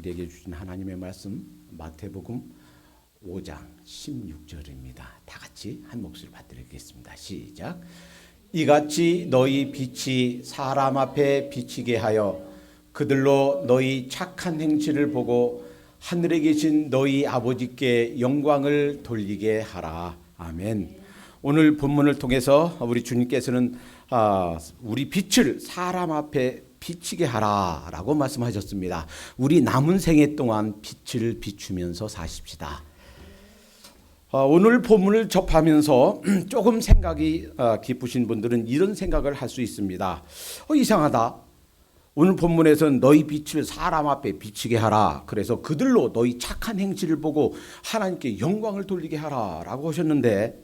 우리에게 주신 하나님의 말씀 마태복음 5장 16절입니다. 다 같이 한 목소리 받들겠습니다. 시작. 이같이 너희 빛이 사람 앞에 비치게 하여 그들로 너희 착한 행실을 보고 하늘에 계신 너희 아버지께 영광을 돌리게 하라. 아멘. 오늘 본문을 통해서 우리 주님께서는 우리 빛을 사람 앞에 비치게 하라라고 말씀하셨습니다. 우리 남은 생애 동안 빛을 비추면서 사십시다. 오늘 본문을 접하면서 조금 생각이 깊으신 분들은 이런 생각을 할 수 있습니다. 이상하다. 오늘 본문에서는 너희 빛을 사람 앞에 비치게 하라. 그래서 그들로 너희 착한 행실을 보고 하나님께 영광을 돌리게 하라라고 하셨는데,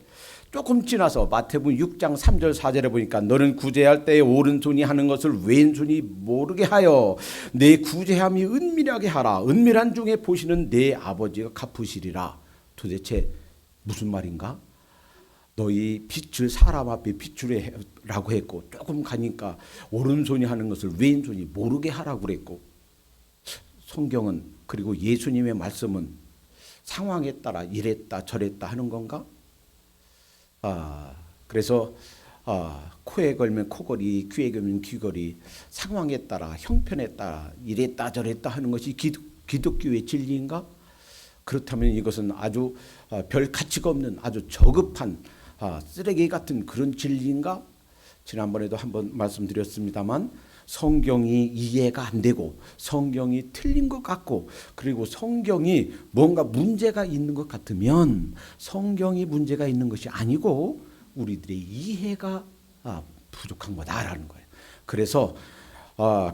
조금 지나서 마태복음 6장 3절 4절에 보니까 너는 구제할 때에 오른손이 하는 것을 왼손이 모르게 하여 내 구제함이 은밀하게 하라. 은밀한 중에 보시는 내 아버지가 갚으시리라. 도대체 무슨 말인가? 너희 빛을 사람 앞에 비추라고 했고, 조금 가니까 오른손이 하는 것을 왼손이 모르게 하라고 그랬고, 성경은 그리고 예수님의 말씀은 상황에 따라 이랬다 저랬다 하는 건가? 그래서 코에 걸면 코걸이, 귀에 걸면 귀걸이, 상황에 따라 형편에 따라 이랬다 저랬다 하는 것이 기독교의 진리인가? 그렇다면 이것은 아주 별 가치가 없는 아주 저급한 쓰레기 같은 그런 진리인가? 지난번에도 한번 말씀드렸습니다만, 성경이 이해가 안 되고 성경이 틀린 것 같고, 그리고 성경이 뭔가 문제가 있는 것 같으면 성경이 문제가 있는 것이 아니고 우리들의 이해가 부족한 거다라는 거예요. 그래서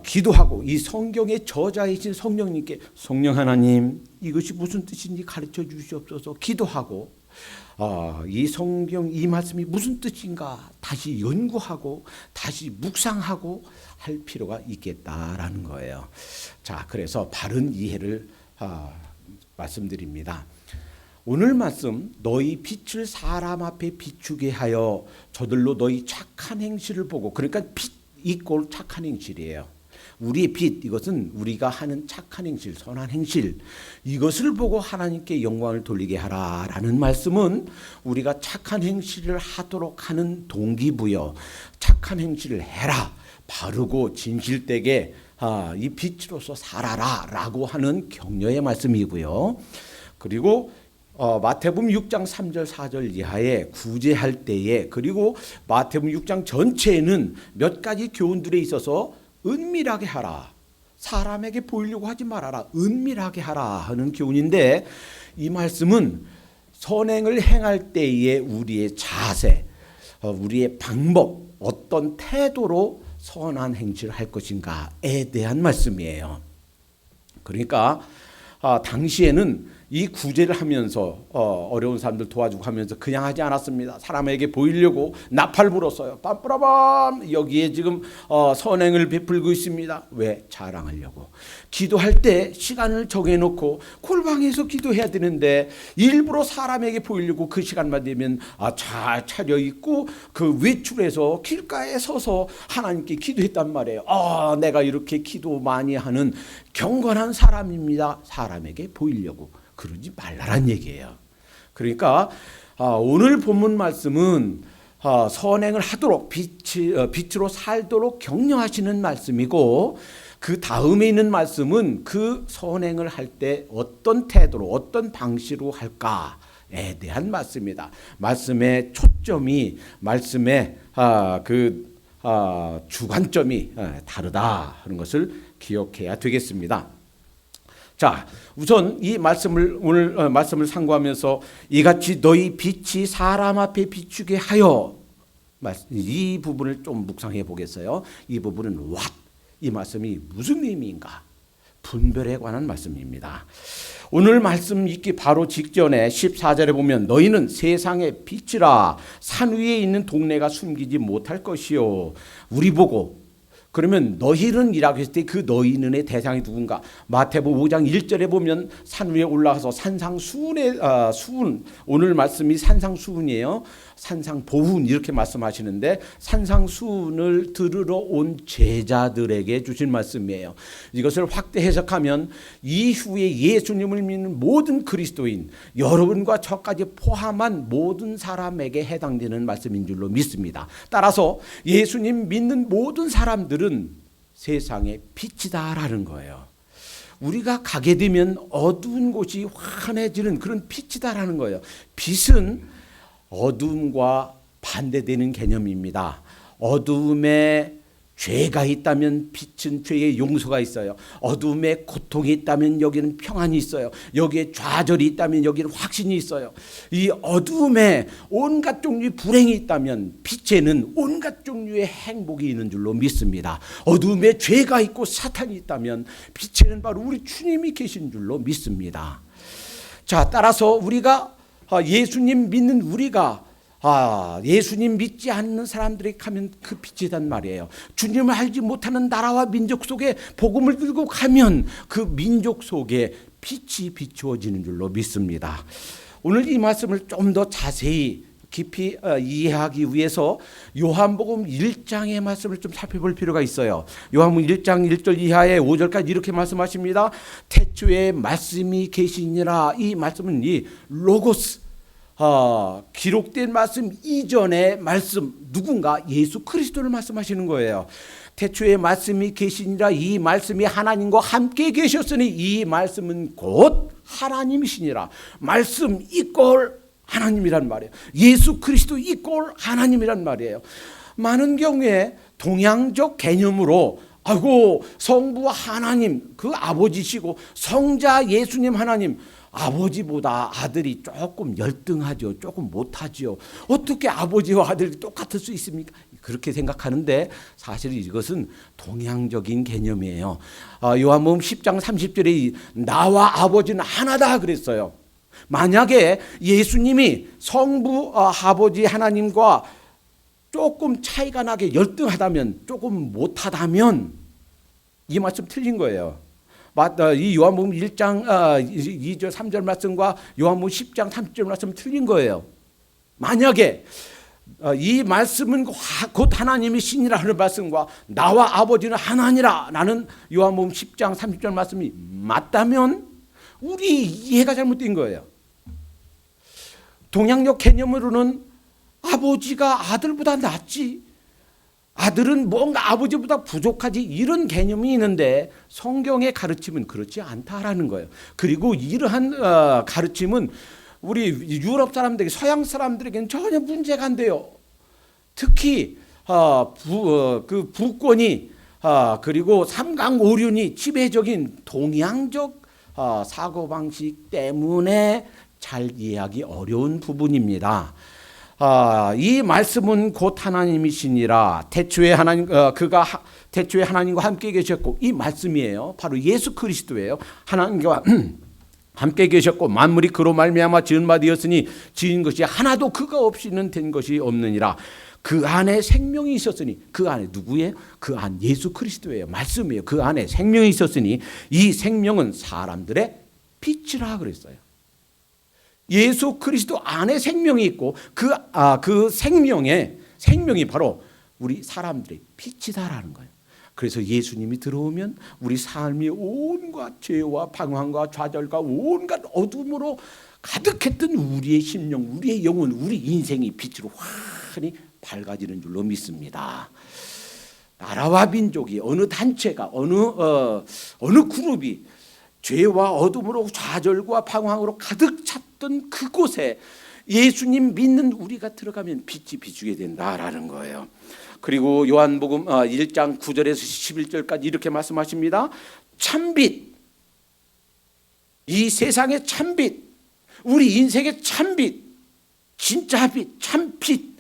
기도하고 이 성경의 저자이신 성령님께, 성령 하나님 이것이 무슨 뜻인지 가르쳐 주시옵소서 기도하고, 이 성경 이 말씀이 무슨 뜻인가 다시 연구하고 다시 묵상하고 할 필요가 있겠다라는 거예요. 자, 그래서 바른 이해를 말씀드립니다. 오늘 말씀 너희 빛을 사람 앞에 비추게 하여 저들로 너희 착한 행실을 보고, 그러니까 빛 이꼴 착한 행실이에요. 우리의 빛, 이것은 우리가 하는 착한 행실, 선한 행실, 이것을 보고 하나님께 영광을 돌리게 하라라는 말씀은 우리가 착한 행실을 하도록 하는 동기부여, 착한 행실을 해라, 바르고 진실되게 이 빛으로서 살아라라고 하는 격려의 말씀이고요. 그리고 마태복음 6장 3절 4절 이하에 구제할 때에, 그리고 마태복음 6장 전체에는 몇 가지 교훈들에 있어서 은밀하게 하라, 사람에게 보이려고 하지 말아라, 은밀하게 하라 하는 교훈인데, 이 말씀은 선행을 행할 때의 우리의 자세, 우리의 방법, 어떤 태도로 선한 행실을 할 것인가에 대한 말씀이에요. 그러니까 당시에는 이 구제를 하면서 어려운 사람들 도와주고 하면서 그냥 하지 않았습니다. 사람에게 보이려고 나팔 불었어요. 빰빠라밤, 여기에 지금 선행을 베풀고 있습니다. 왜? 자랑하려고. 기도할 때 시간을 정해놓고 골방에서 기도해야 되는데 일부러 사람에게 보이려고 그 시간만 되면 잘 차려입고 그 외출해서 길가에 서서 하나님께 기도했단 말이에요. 내가 이렇게 기도 많이 하는 경건한 사람입니다. 사람에게 보이려고. 그러지 말라란 얘기예요. 그러니까 오늘 본문 말씀은 선행을 하도록 빛으로 살도록 격려하시는 말씀이고, 그 다음에 있는 말씀은 그 선행을 할 때 어떤 태도로 어떤 방식으로 할까에 대한 말씀입니다. 말씀의 초점이, 말씀의 주관점이 다르다 하는 것을 기억해야 되겠습니다. 자, 우선 이 말씀을 오늘 말씀을 상고하면서 이같이 너희 빛이 사람 앞에 비추게 하여, 이 부분을 좀 묵상해 보겠어요. 이 부분은 what, 이 말씀이 무슨 의미인가, 분별에 관한 말씀입니다. 오늘 말씀 읽기 바로 직전에 14절에 보면 너희는 세상의 빛이라, 산 위에 있는 동네가 숨기지 못할 것이요. 우리 보고, 그러면 너희는 이라고 했을 때 그 너희는의 대상이 누군가? 마태복음 5장 1절에 보면 산 위에 올라가서 산상수훈의 수훈, 오늘 말씀이 산상수훈이에요. 산상보훈 이렇게 말씀하시는데 산상수훈을 들으러 온 제자들에게 주신 말씀이에요. 이것을 확대 해석하면 이후에 예수님을 믿는 모든 그리스도인, 여러분과 저까지 포함한 모든 사람에게 해당되는 말씀인 줄로 믿습니다. 따라서 예수님 믿는 모든 사람들은 세상의 빛이다라는 거예요. 우리가 가게 되면 어두운 곳이 환해지는 그런 빛이다라는 거예요. 빛은 어둠과 반대되는 개념입니다. 어둠에 죄가 있다면 빛은 죄의 용서가 있어요. 어둠에 고통이 있다면 여기는 평안이 있어요. 여기에 좌절이 있다면 여기는 확신이 있어요. 이 어둠에 온갖 종류의 불행이 있다면 빛에는 온갖 종류의 행복이 있는 줄로 믿습니다. 어둠에 죄가 있고 사탄이 있다면 빛에는 바로 우리 주님이 계신 줄로 믿습니다. 자, 따라서 우리가 예수님 믿는 우리가 예수님 믿지 않는 사람들에게 가면 그 빛이란 말이에요. 주님을 알지 못하는 나라와 민족 속에 복음을 들고 가면 그 민족 속에 빛이 비추어지는 줄로 믿습니다. 오늘 이 말씀을 좀 더 자세히 깊이 이해하기 위해서 요한복음 1장의 말씀을 좀 살펴볼 필요가 있어요. 요한복음 1장 1절 이하에 5절까지 이렇게 말씀하십니다. 태초에 말씀이 계시니라. 이 말씀은 이 로고스, 기록된 말씀 이전의 말씀, 누군가 예수 그리스도를 말씀하시는 거예요. 태초에 말씀이 계시니라. 이 말씀이 하나님과 함께 계셨으니 이 말씀은 곧 하나님이시니라. 말씀 이꼴 하나님이란 말이에요. 예수 그리스도 이꼴 하나님이란 말이에요. 많은 경우에 동양적 개념으로 성부 하나님 그 아버지시고 성자 예수님 하나님, 아버지보다 아들이 조금 열등하죠. 조금 못하죠. 어떻게 아버지와 아들이 똑같을 수 있습니까? 그렇게 생각하는데 사실 이것은 동양적인 개념이에요. 요한복음 10장 30절에 나와 아버지는 하나다 그랬어요. 만약에 예수님이 성부 아버지 하나님과 조금 차이가 나게 열등하다면, 조금 못하다면 이 말씀 틀린 거예요. 이 요한복음 1장 2절 3절 말씀과 요한복음 10장 30절 말씀 틀린 거예요. 만약에 이 말씀은 곧 하나님이 신이라 하는 말씀과 나와 아버지는 하나니라 라는 요한복음 10장 30절 말씀이 맞다면 우리 이해가 잘못된 거예요. 동양적 개념으로는 아버지가 아들보다 낫지, 아들은 뭔가 아버지보다 부족하지, 이런 개념이 있는데 성경의 가르침은 그렇지 않다라는 거예요. 그리고 이러한 가르침은 우리 유럽 사람들에게, 서양 사람들에게는 전혀 문제가 안 돼요. 특히 그 부권이 그리고 삼강오륜이 지배적인 동양적 사고방식 때문에 잘 이해하기 어려운 부분입니다. 이 말씀은 곧 하나님이시니라. 태초에 하나님, 그가 태초에 하나님과 함께 계셨고, 이 말씀이에요. 바로 예수 그리스도예요. 하나님과 함께 계셨고 만물이 그로 말미암아 지은 바 되었으니 지은 것이 하나도 그가 없이는 된 것이 없느니라. 그 안에 생명이 있었으니, 그 안에 누구예요? 그 안 예수 그리스도예요. 말씀이에요. 그 안에 생명이 있었으니 이 생명은 사람들의 빛이라 그랬어요. 예수 그리스도 안에 생명이 있고 그 생명이 바로 우리 사람들의 빛이다라는 거예요. 그래서 예수님이 들어오면 우리 삶이 온갖 죄와 방황과 좌절과 온갖 어둠으로 가득했던 우리의 심령, 우리의 영혼, 우리 인생이 빛으로 환히 밝아지는 줄로 믿습니다. 나라와 민족이, 어느 단체가, 어느 그룹이 죄와 어둠으로 좌절과 방황으로 가득 찼던 그곳에 예수님 믿는 우리가 들어가면 빛이 비추게 된다라는 거예요. 그리고 요한복음 1장 9절에서 11절까지 이렇게 말씀하십니다. 참빛, 이 세상의 참빛, 우리 인생의 참빛, 진짜 빛, 참빛,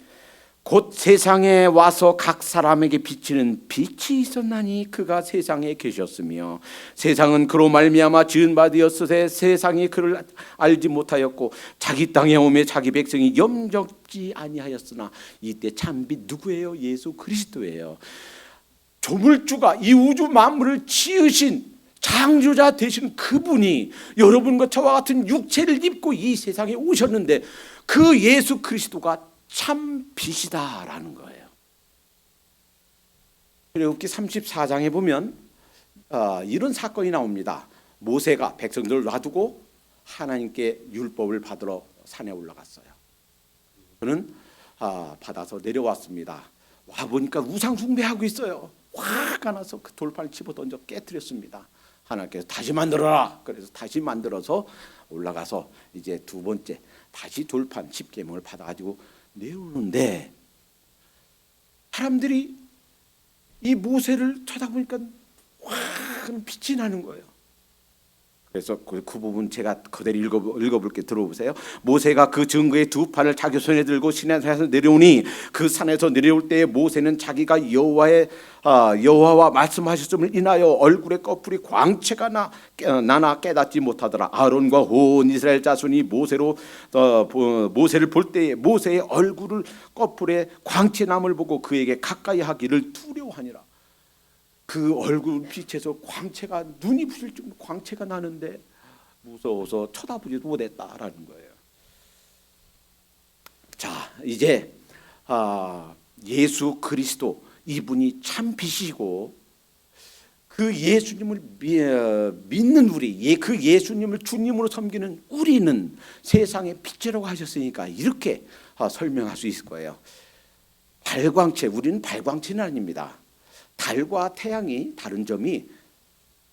곧 세상에 와서 각 사람에게 비치는 빛이 있었나니 그가 세상에 계셨으며 세상은 그로 말미암아 지은 바 되었으되 세상이 그를 알지 못하였고 자기 땅에 오매 자기 백성이 영접지 아니하였으나 이때 참빛 누구예요? 예수 그리스도예요. 조물주가 이 우주 만물을 지으신 창조자 되신 그분이 여러분과 저와 같은 육체를 입고 이 세상에 오셨는데 그 예수 그리스도가 참 빛이다라는 거예요. 출애굽기 34장에 보면 이런 사건이 나옵니다. 모세가 백성들을 놔두고 하나님께 율법을 받으러 산에 올라갔어요. 그는 받아서 내려왔습니다. 와 보니까 우상 숭배하고 있어요. 화가 나서 그 돌판을 집어 던져 깨뜨렸습니다. 하나님께서 다시 만들어라. 그래서 다시 만들어서 올라가서 이제 두 번째 다시 돌판 십계명을 받아가지고 내려오는데 사람들이 이 모세를 쳐다보니까 확 빛이 나는 거예요. 그래서 그 부분 제가 그대로 읽어볼게 들어보세요. 모세가 그 증거의 두 판을 자기 손에 들고 시내산에서 내려오니 그 산에서 내려올 때에 모세는 자기가 여호와와 말씀하셨음을 인하여 얼굴에 꺼풀이 광채가 나나 깨닫지 못하더라. 아론과 온 이스라엘 자손이 모세를 볼 때에 모세의 얼굴을 꺼풀에 광채남을 보고 그에게 가까이 하기를 두려워하니라. 그 얼굴 빛에서 광채가 눈이 부실 정도 광채가 나는데 무서워서 쳐다보지도 못했다라는 거예요. 자, 이제 예수 그리스도 이분이 참 빛이고 그 예수님을 믿는 우리, 그 예수님을 주님으로 섬기는 우리는 세상의 빛이라고 하셨으니까 이렇게 설명할 수 있을 거예요. 발광체, 우리는 발광체는 아닙니다. 달과 태양이 다른 점이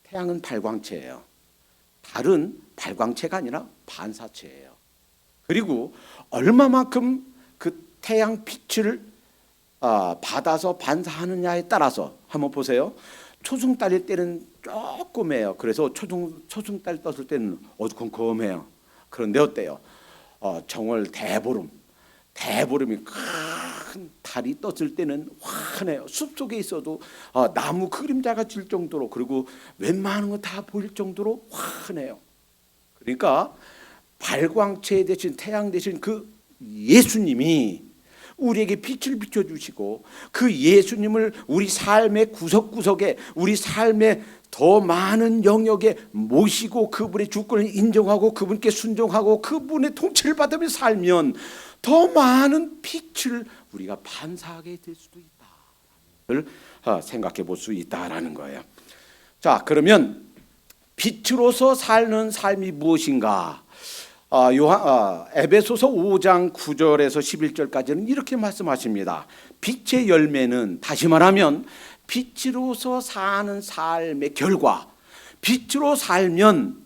태양은 발광체예요. 달은 발광체가 아니라 반사체예요. 그리고 얼마만큼 그 태양 빛을 받아서 반사하느냐에 따라서 한번 보세요. 초승달일 때는 조금해요. 그래서 초승달 떴을 때는 어두컴컴해요. 그런데 어때요? 정월 대보름이 큰 달이 떴을 때는 환해요. 숲속에 있어도 나무 그림자가 질 정도로, 그리고 웬만한 거 다 보일 정도로 환해요. 그러니까 발광체 대신 태양 대신 그 예수님이 우리에게 빛을 비춰주시고 그 예수님을 우리 삶의 구석구석에, 우리 삶의 더 많은 영역에 모시고 그분의 주권을 인정하고 그분께 순종하고 그분의 통치를 받으며 살면 더 많은 빛을 우리가 반사하게 될 수도 있다를 생각해 볼 수 있다라는 거예요. 자, 그러면 빛으로서 사는 삶이 무엇인가? 에베소서 5장 9절에서 11절까지는 이렇게 말씀하십니다. 빛의 열매는, 다시 말하면 빛으로서 사는 삶의 결과, 빛으로 살면,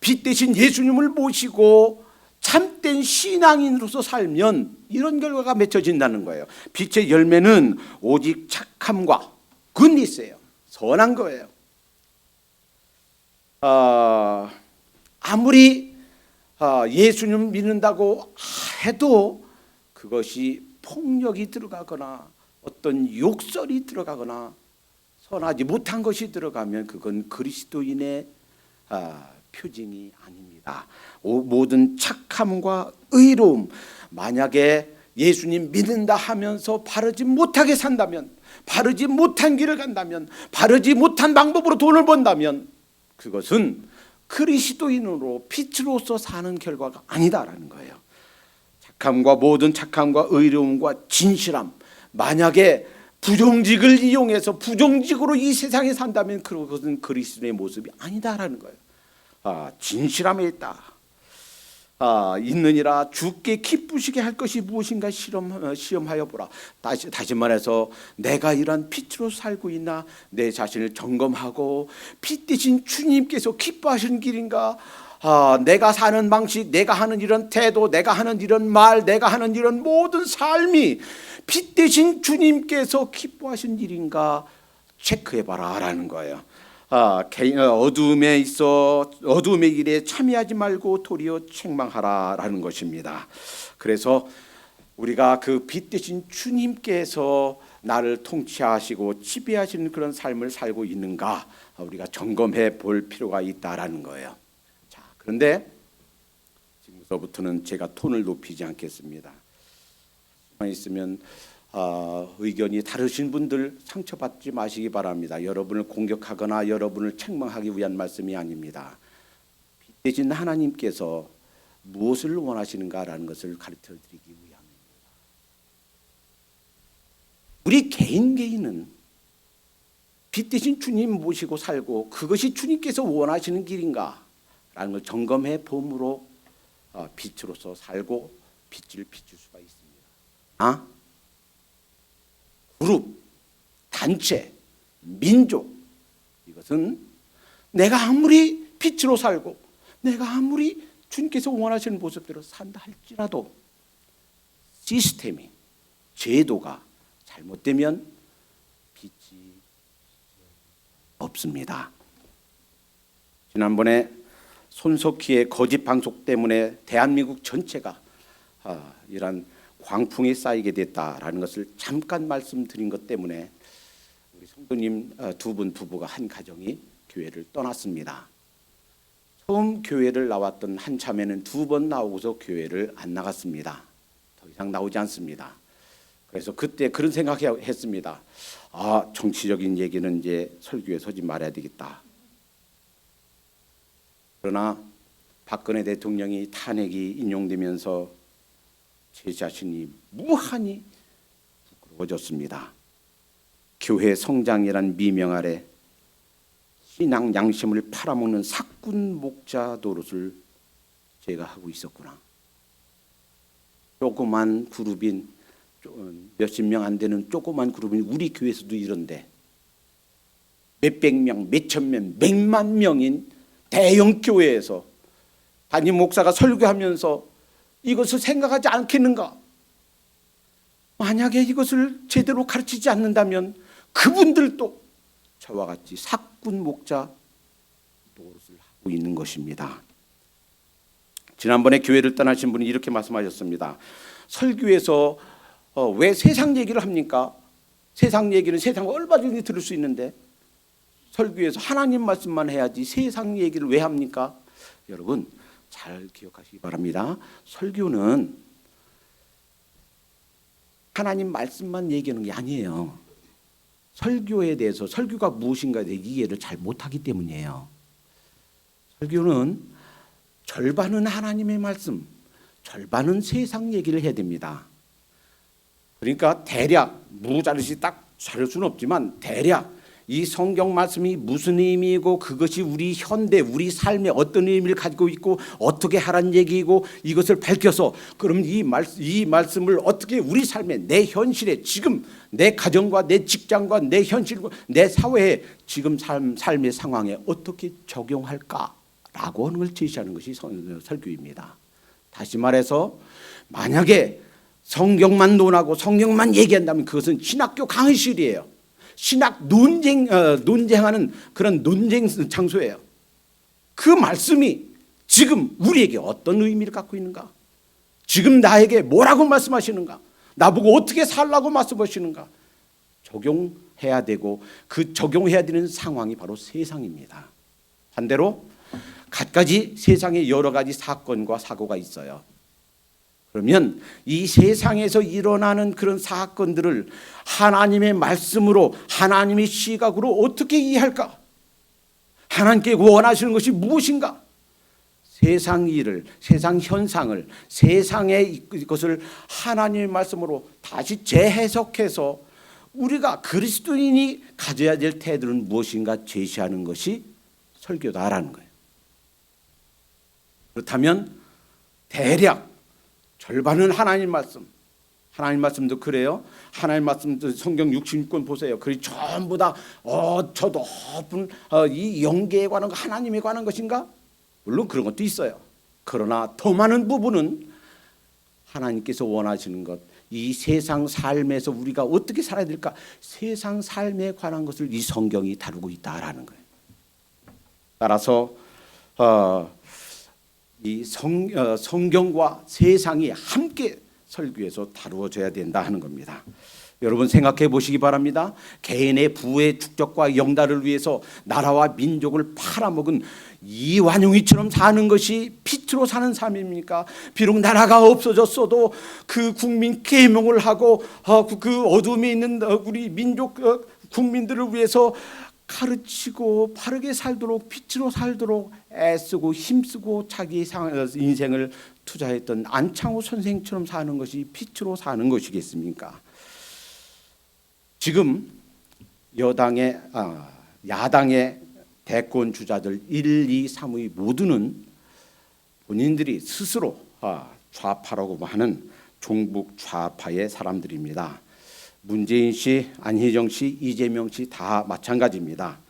빛 대신 예수님을 모시고 참된 신앙인으로서 살면 이런 결과가 맺혀진다는 거예요. 빛의 열매는 오직 착함과 굿니스예요. 선한 거예요. 아무리 예수님 믿는다고 해도 그것이 폭력이 들어가거나 어떤 욕설이 들어가거나 선하지 못한 것이 들어가면 그건 그리스도인의 표징이 아닙니다. 모든 착함과 의로움, 만약에 예수님 믿는다 하면서 바르지 못하게 산다면, 바르지 못한 길을 간다면, 바르지 못한 방법으로 돈을 번다면 그것은 그리스도인으로 빛으로서 사는 결과가 아니다라는 거예요. 착함과 모든 착함과 의로움과 진실함, 만약에 부정직을 이용해서 부정직으로 이 세상에 산다면 그것은 그리스도의 모습이 아니다라는 거예요. 진실함에 있다. 있느니라. 주께 기쁘시게 할 것이 무엇인가 시험하여 보라. 다시 말해서 내가 이러한 빛으로 살고 있나, 내 자신을 점검하고 빛 대신 주님께서 기뻐하시는 길인가, 내가 사는 방식, 내가 하는 이런 태도, 내가 하는 이런 말, 내가 하는 이런 모든 삶이 빛 대신 주님께서 기뻐하신 일인가 체크해봐라 라는 거예요. 어두움에 있어 어두움의 일에 참여하지 말고 도리어 책망하라라는 것입니다. 그래서 우리가 그 빛 대신 주님께서 나를 통치하시고 지배하시는 그런 삶을 살고 있는가 우리가 점검해 볼 필요가 있다라는 거예요. 자, 그런데 지금부터는 제가 톤을 높이지 않겠습니다. 있으면 의견이 다르신 분들 상처받지 마시기 바랍니다. 여러분을 공격하거나 여러분을 책망하기 위한 말씀이 아닙니다. 빛 대신 하나님께서 무엇을 원하시는가라는 것을 가르쳐 드리기 위함입니다. 우리 개인은 빛 대신 주님 모시고 살고 그것이 주님께서 원하시는 길인가 라는 걸 점검해 봄으로 빛으로서 살고 빛을 비출 수가 있습니다. 그룹, 단체, 민족, 이것은 내가 아무리 빛으로 살고 내가 아무리 주님께서 원하시는 모습대로 산다 할지라도 시스템이, 제도가 잘못되면 빛이 없습니다. 지난번에 손석희의 거짓 방송 때문에 대한민국 전체가 이런 광풍이 쌓이게 됐다라는 것을 잠깐 말씀드린 것 때문에 우리 성도님 두 분 부부가 한 가정이 교회를 떠났습니다. 처음 교회를 나왔던 한 자매는 2번 나오고서 교회를 안 나갔습니다. 더 이상 나오지 않습니다. 그래서 그때 그런 생각했습니다. 정치적인 얘기는 이제 설교에 서지 말아야 되겠다. 그러나 박근혜 대통령이 탄핵이 인용되면서 제 자신이 무한히 부끄러워졌습니다. 교회 성장이란 미명 아래 신앙 양심을 팔아먹는 사꾼 목자 노릇을 제가 하고 있었구나. 조그만 그룹인 몇십 명 안 되는 조그만 그룹인 우리 교회에서도 이런데 몇백 명, 몇천 명, 몇만 명인 대형 교회에서 담임 목사가 설교하면서 이것을 생각하지 않겠는가? 만약에 이것을 제대로 가르치지 않는다면 그분들도 저와 같이 사꾼 목자 노릇을 하고 있는 것입니다. 지난번에 교회를 떠나신 분이 이렇게 말씀하셨습니다. 설교에서 왜 세상 얘기를 합니까? 세상 얘기는 세상 얼마든지 들을 수 있는데 설교에서 하나님 말씀만 해야지 세상 얘기를 왜 합니까? 여러분 잘 기억하시기 바랍니다. 설교는 하나님 말씀만 얘기하는 게 아니에요. 설교에 대해서 설교가 무엇인가에 대해 이해를 잘 못하기 때문이에요. 설교는 절반은 하나님의 말씀, 절반은 세상 얘기를 해야 됩니다. 그러니까 대략 무자르시 딱 자를 수는 없지만 대략 이 성경 말씀이 무슨 의미이고 그것이 우리 현대 우리 삶에 어떤 의미를 가지고 있고 어떻게 하라는 얘기이고 이것을 밝혀서 그럼 이 말씀을 어떻게 우리 삶에 내 현실에 지금 내 가정과 내 직장과 내 현실과 내 사회에 지금 삶의 상황에 어떻게 적용할까라고 하는 걸 제시하는 것이 설교입니다. 다시 말해서 만약에 성경만 논하고 성경만 얘기한다면 그것은 신학교 강의실이에요. 신학 논쟁하는 그런 논쟁 장소예요. 그 말씀이 지금 우리에게 어떤 의미를 갖고 있는가? 지금 나에게 뭐라고 말씀하시는가? 나보고 어떻게 살라고 말씀하시는가? 적용해야 되고 그 적용해야 되는 상황이 바로 세상입니다. 반대로 갖가지 세상에 여러 가지 사건과 사고가 있어요. 그러면 이 세상에서 일어나는 그런 사건들을 하나님의 말씀으로 하나님의 시각으로 어떻게 이해할까? 하나님께 원하시는 것이 무엇인가? 세상 일을, 세상 현상을, 세상의 것을 하나님의 말씀으로 다시 재해석해서 우리가 그리스도인이 가져야 될 태도는 무엇인가 제시하는 것이 설교다라는 거예요. 그렇다면 대략 절반은 하나님 말씀. 하나님 말씀도 그래요. 하나님 말씀도 성경 66권 보세요. 그리 전부 다 저 높은 이 영계에 관한 거 하나님에 관한 것인가? 물론 그런 것도 있어요. 그러나 더 많은 부분은 하나님께서 원하시는 것, 이 세상 삶에서 우리가 어떻게 살아야 될까? 세상 삶에 관한 것을 이 성경이 다루고 있다라는 거예요. 따라서 이 성경과 세상이 함께 설교에서 다루어져야 된다 하는 겁니다. 여러분 생각해 보시기 바랍니다. 개인의 부의 축적과 영달을 위해서 나라와 민족을 팔아먹은 이완용이처럼 사는 것이 빛으로 사는 삶입니까? 비록 나라가 없어졌어도 그 국민 계명을 하고 그 어둠에 있는 우리 민족 국민들을 위해서 가르치고 바르게 살도록 빛으로 살도록 애쓰고 힘쓰고 자기 인생을 투자했던 안창호 선생처럼 사는 것이 빛으로 사는 것이겠습니까? 지금 야당의 대권 주자들 1, 2, 3의 모두는 본인들이 스스로 좌파라고 하는 종북 좌파의 사람들입니다. 문재인 씨, 안희정 씨, 이재명 씨 다 마찬가지입니다.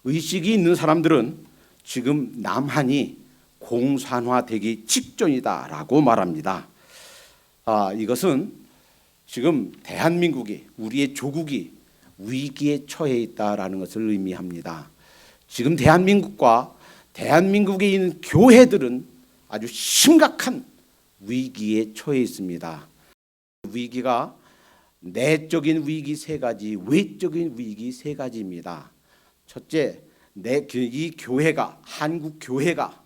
의식이 있는 사람들은 지금 남한이 공산화되기 직전이다라고 말합니다. 이것은 지금 대한민국이, 우리의 조국이 위기에 처해 있다라는 것을 의미합니다. 지금 대한민국과 대한민국에 있는 교회들은 아주 심각한 위기에 처해 있습니다. 위기가 내적인 위기 세 가지, 외적인 위기 세 가지입니다. 첫째, 이 교회가, 한국 교회가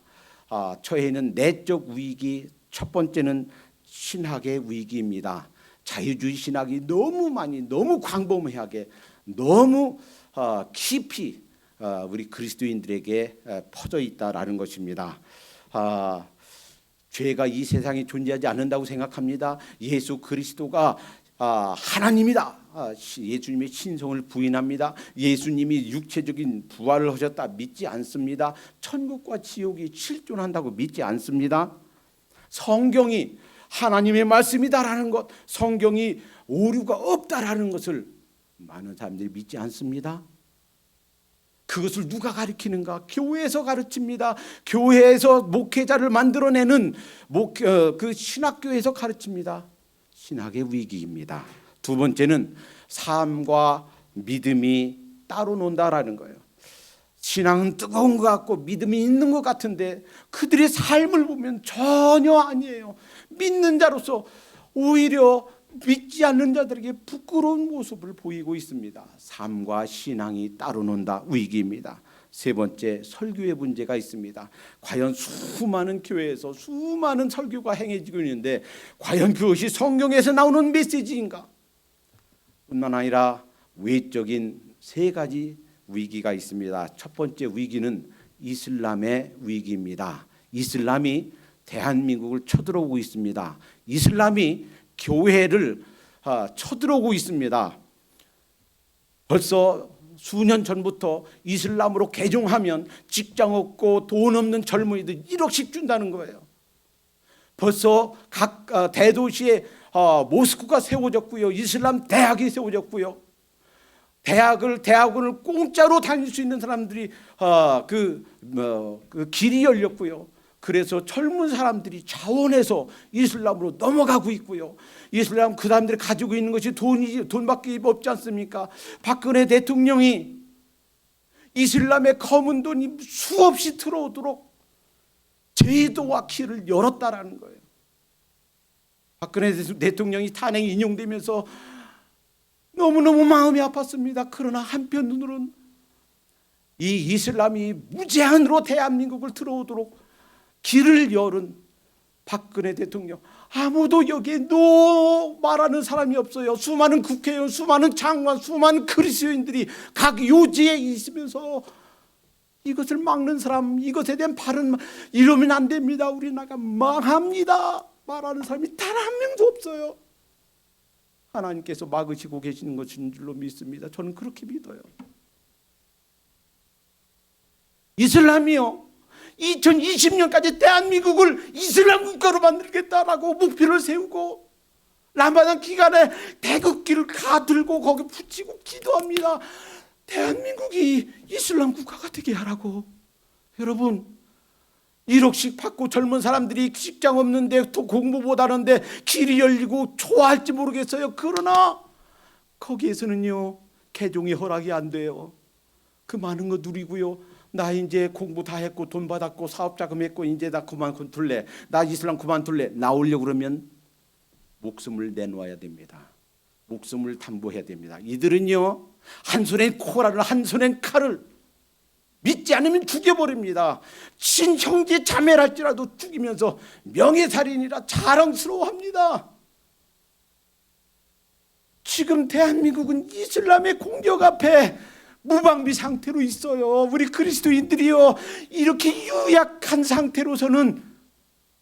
처해 있는 내적 위기, 첫 번째는 신학의 위기입니다. 자유주의 신학이 너무 광범위하게, 너무 깊이 우리 그리스도인들에게 퍼져 있다라는 것입니다. 죄가 이 세상에 존재하지 않는다고 생각합니다. 예수 그리스도가 하나님이다. 예수님의 신성을 부인합니다. 예수님이 육체적인 부활을 하셨다 믿지 않습니다. 천국과 지옥이 실존한다고 믿지 않습니다. 성경이 하나님의 말씀이다라는 것, 성경이 오류가 없다라는 것을 많은 사람들이 믿지 않습니다. 그것을 누가 가르치는가? 교회에서 가르칩니다. 교회에서 목회자를 만들어내는 그 신학교에서 가르칩니다. 신학의 위기입니다. 두 번째는 삶과 믿음이 따로 논다라는 거예요. 신앙은 뜨거운 것 같고 믿음이 있는 것 같은데 그들의 삶을 보면 전혀 아니에요. 믿는 자로서 오히려 믿지 않는 자들에게 부끄러운 모습을 보이고 있습니다. 삶과 신앙이 따로 논다, 위기입니다. 세 번째, 설교의 문제가 있습니다. 과연 수많은 교회에서 수많은 설교가 행해지고 있는데 과연 그것이 성경에서 나오는 메시지인가? 뿐만 아니라 외적인 세 가지 위기가 있습니다. 첫 번째 위기는 이슬람의 위기입니다. 이슬람이 대한민국을 쳐들어오고 있습니다. 이슬람이 교회를 쳐들어오고 있습니다. 벌써 수년 전부터 이슬람으로 개종하면 직장 없고 돈 없는 젊은이들 1억씩 준다는 거예요. 벌써 각 대도시에 모스크가 세워졌고요. 이슬람 대학이 세워졌고요. 대학원을 공짜로 다닐 수 있는 사람들이 그 길이 열렸고요. 그래서 젊은 사람들이 자원해서 이슬람으로 넘어가고 있고요. 이슬람 그 사람들이 가지고 있는 것이 돈밖에 없지 않습니까? 박근혜 대통령이 이슬람의 검은 돈이 수없이 들어오도록 제도와 길을 열었다라는 거예요. 박근혜 대통령이 탄핵 인용되면서 너무너무 마음이 아팠습니다. 그러나 한편으로는 이 이슬람이 무제한으로 대한민국을 들어오도록 길을 열은 박근혜 대통령, 아무도 여기에 노 말하는 사람이 없어요. 수많은 국회의원, 수많은 장관, 수많은 그리스도인들이 각 요지에 있으면서 이것을 막는 사람, 이것에 대한 바른 이러면 안 됩니다. 우리나라가 망합니다. 말하는 사람이 단 한 명도 없어요. 하나님께서 막으시고 계시는 것인 줄로 믿습니다. 저는 그렇게 믿어요. 이슬람이요, 2020년까지 대한민국을 이슬람 국가로 만들겠다라고 목표를 세우고 라마단 기간에 태극기를 가들고 거기 붙이고 기도합니다. 대한민국이 이슬람 국가가 되게 하라고. 여러분, 1억씩 받고 젊은 사람들이 직장 없는데 또 공부 못하는데 길이 열리고 좋아할지 모르겠어요. 그러나 거기에서는요, 개종이 허락이 안 돼요. 그 많은 거 누리고요, 나 이제 공부 다 했고 돈 받았고 사업자금 했고 이제 나 그만둘래, 나 이슬람 그만둘래, 나오려고 그러면 목숨을 내놓아야 됩니다. 목숨을 담보해야 됩니다. 이들은요, 한 손엔 코라를 한 손엔 칼을, 믿지 않으면 죽여버립니다. 친형제 자매랄지라도 죽이면서 명예살인이라 자랑스러워합니다. 지금 대한민국은 이슬람의 공격 앞에 무방비 상태로 있어요. 우리 그리스도인들이요, 이렇게 유약한 상태로서는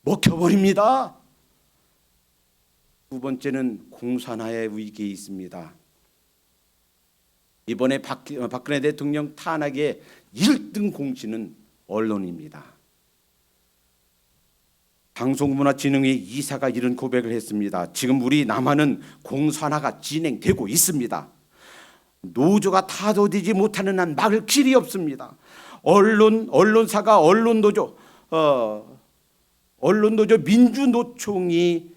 먹혀버립니다. 두 번째는 공산화의 위기에 있습니다. 이번에 박근혜 대통령 탄핵의 1등 공신은 언론입니다. 방송문화진흥회 이사가 이런 고백을 했습니다. 지금 우리 남한은 공산화가 진행되고 있습니다. 노조가 타도되지 못하는 한 막을 길이 없습니다. 언론사가 언론노조 민주노총이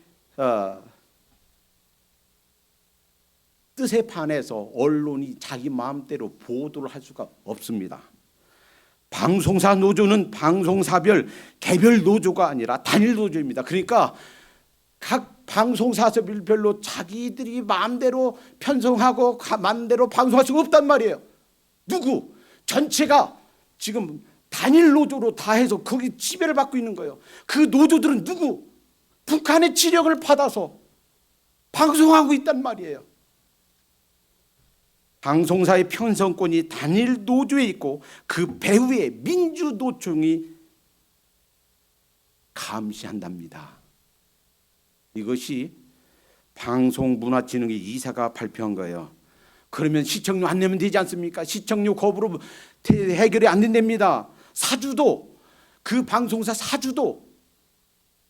뜻에 반해서 언론이 자기 마음대로 보도를 할 수가 없습니다. 방송사 노조는 방송사별 개별 노조가 아니라 단일 노조입니다. 그러니까 각 방송사별로 자기들이 마음대로 편성하고 마음대로 방송할 수가 없단 말이에요. 누구? 전체가 지금 단일 노조로 다 해서 거기 지배를 받고 있는 거예요. 그 노조들은 누구? 북한의 지령을 받아서 방송하고 있단 말이에요. 방송사의 편성권이 단일 노조에 있고 그 배후에 민주노총이 감시한답니다. 이것이 방송문화진흥회 이사가 발표한 거예요. 그러면 시청료 안 내면 되지 않습니까? 시청료 거부로 해결이 안 된답니다. 사주도 그 방송사 사주도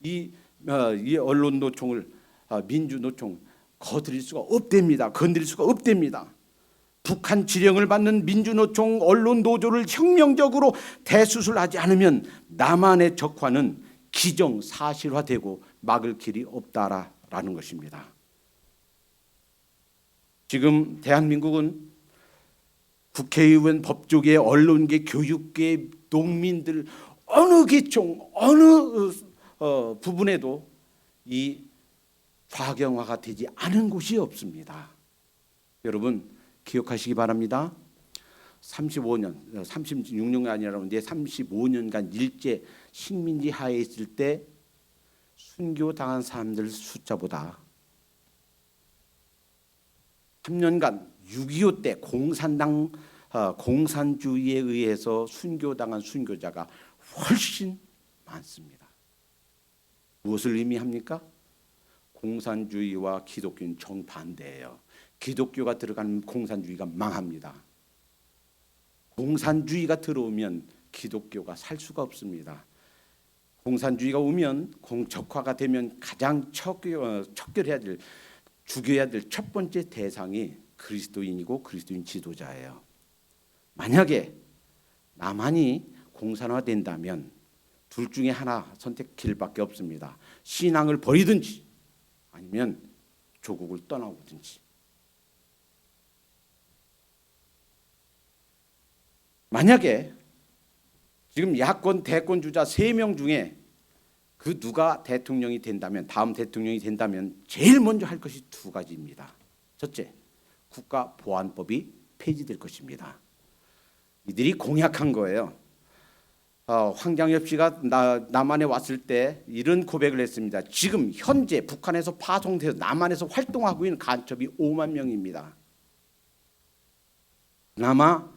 이 언론노총을 민주노총 건드릴 수가 없답니다. 북한 지령을 받는 민주노총 언론노조를 혁명적으로 대수술하지 않으면 남한의 적화는 기정사실화되고 막을 길이 없다라는 것입니다. 지금 대한민국은 국회의원, 법조계, 언론계, 교육계, 농민들 어느 계층, 어느 부분에도 이 과경화가 되지 않은 곳이 없습니다. 여러분 기억하시기 바랍니다. 36년이 아니라는데 35년간 일제 식민지 하에 있을 때 순교당한 사람들 숫자보다 3년간 6.25 때 공산주의에 의해서 순교당한 순교자가 훨씬 많습니다. 무엇을 의미합니까? 공산주의와 기독교는 정반대예요. 기독교가 들어가는 공산주의가 망합니다. 공산주의가 들어오면 기독교가 살 수가 없습니다. 공산주의가 오면 공적화가 되면 가장 척결해야 될, 죽여야 될 첫 번째 대상이 그리스도인이고 그리스도인 지도자예요. 만약에 남한이 공산화된다면 둘 중에 하나 선택 길밖에 없습니다. 신앙을 버리든지 아니면 조국을 떠나오든지. 만약에 지금 야권 대권 주자 3명 중에 그 누가 대통령이 된다면, 다음 대통령이 된다면 제일 먼저 할 것이 2가지입니다. 첫째, 국가보안법이 폐지될 것입니다. 이들이 공약한 거예요. 황장엽 씨가 남한에 왔을 때 이런 고백을 했습니다. 지금 현재 북한에서 파송돼서 남한에서 활동하고 있는 간첩이 5만 명입니다. 그나마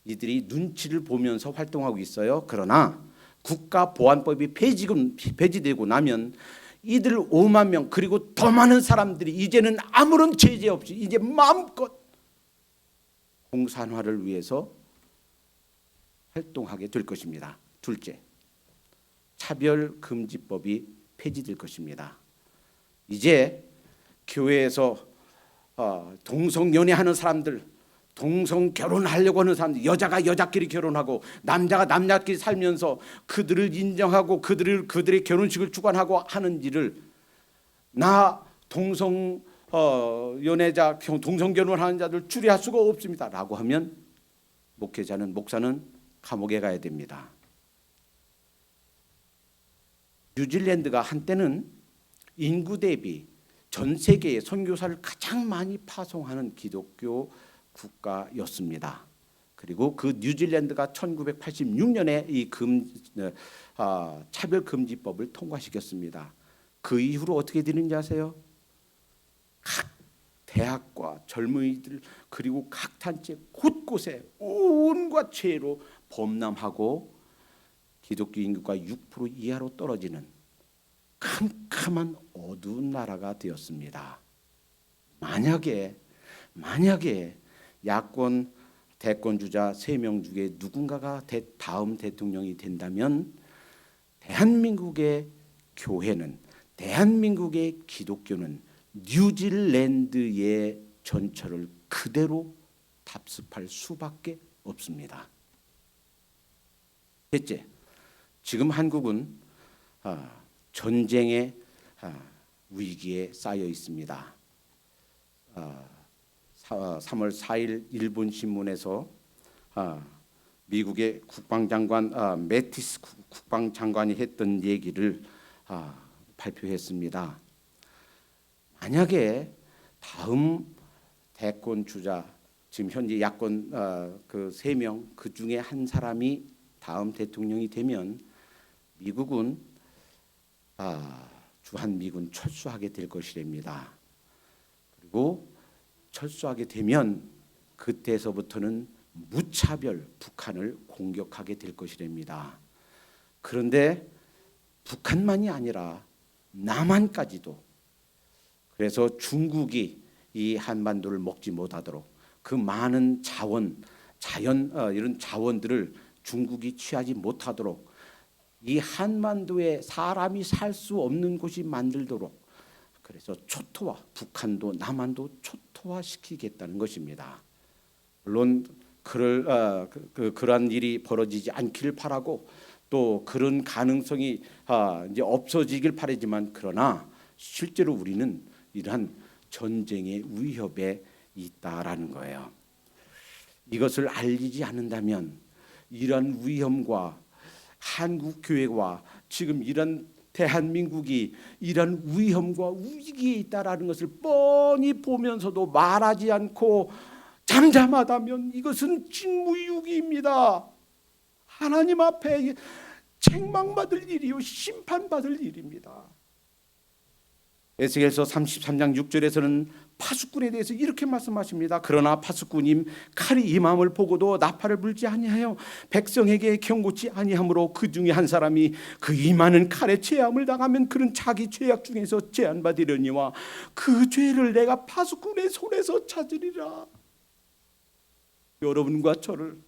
이들이 눈치를 보면서 활동하고 있어요. 그러나 국가보안법이 폐지되고 나면 이들 5만 명 그리고 더 많은 사람들이 이제는 아무런 제재 없이 이제 마음껏 공산화를 위해서 활동하게 될 것입니다. 둘째, 차별금지법이 폐지될 것입니다. 이제 교회에서 동성연애하는 사람들, 동성 결혼하려고 하는 사람들, 여자가 여자끼리 결혼하고 남자가 남자끼리 살면서 그들을 인정하고 그들의 결혼식을 주관하고 하는 일을 나 동성 연애자, 동성 결혼하는 자들 추리할 수가 없습니다라고 하면 목사는 감옥에 가야 됩니다. 뉴질랜드가 한때는 인구 대비 전 세계에 선교사를 가장 많이 파송하는 기독교 국가였습니다. 그리고 그 뉴질랜드가 1986년에 이 차별금지법을 통과시켰습니다. 그 이후로 어떻게 되는지 아세요? 각 대학과 젊은이들 그리고 각 단체 곳곳에 온갖 죄로 범람하고 기독교 인구가 6% 이하로 떨어지는 캄캄한 어두운 나라가 되었습니다. 만약에 야권 대권 주자 3명 중에 누군가가 다음 대통령이 된다면 대한민국의 교회는, 대한민국의 기독교는 뉴질랜드의 전철을 그대로 답습할 수밖에 없습니다. 셋째, 지금 한국은 전쟁의 위기에 쌓여 있습니다. 3월 4일 일본 신문에서 미국의 국방장관 매티스 국방장관이 했던 얘기를 발표했습니다. 만약에 다음 대권 주자, 지금 현재 야권 그 3명 그 중에 한 사람이 다음 대통령이 되면 미국은 주한미군 철수하게 될 것이랍니다. 그리고 철수하게 되면 그때서부터는 무차별 북한을 공격하게 될 것이랍니다. 그런데 북한만이 아니라 남한까지도, 그래서 중국이 이 한반도를 먹지 못하도록 그 많은 자연 이런 자원들을 중국이 취하지 못하도록 이 한반도에 사람이 살 수 없는 곳이 만들도록, 그래서 초토화, 북한도 남한도 초토화시키겠다는 것입니다. 물론 그러한 일이 벌어지지 않길 바라고 또 그런 가능성이 이제 없어지길 바라지만, 그러나 실제로 우리는 이러한 전쟁의 위협에 있다라는 거예요. 이것을 알리지 않는다면 이러한 위험과 한국 교회와 지금 이런 대한민국이 이런 위험과 위기에 있다라는 것을 뻔히 보면서도 말하지 않고 잠잠하다면 이것은 직무유기입니다. 하나님 앞에 책망받을 일이요 심판받을 일입니다. 에스겔서 33장 6절에서는 파수꾼에 대해서 이렇게 말씀하십니다. 그러나 파수꾼이 칼이 임함을 보고도 나팔을 불지 아니하여 백성에게 경고치 아니하므로 그 중에 한 사람이 그 임하는 칼에 재함을 당하면 그는 자기 죄악 중에서 제한받으려니와 그 죄를 내가 파수꾼의 손에서 찾으리라. 여러분과 저를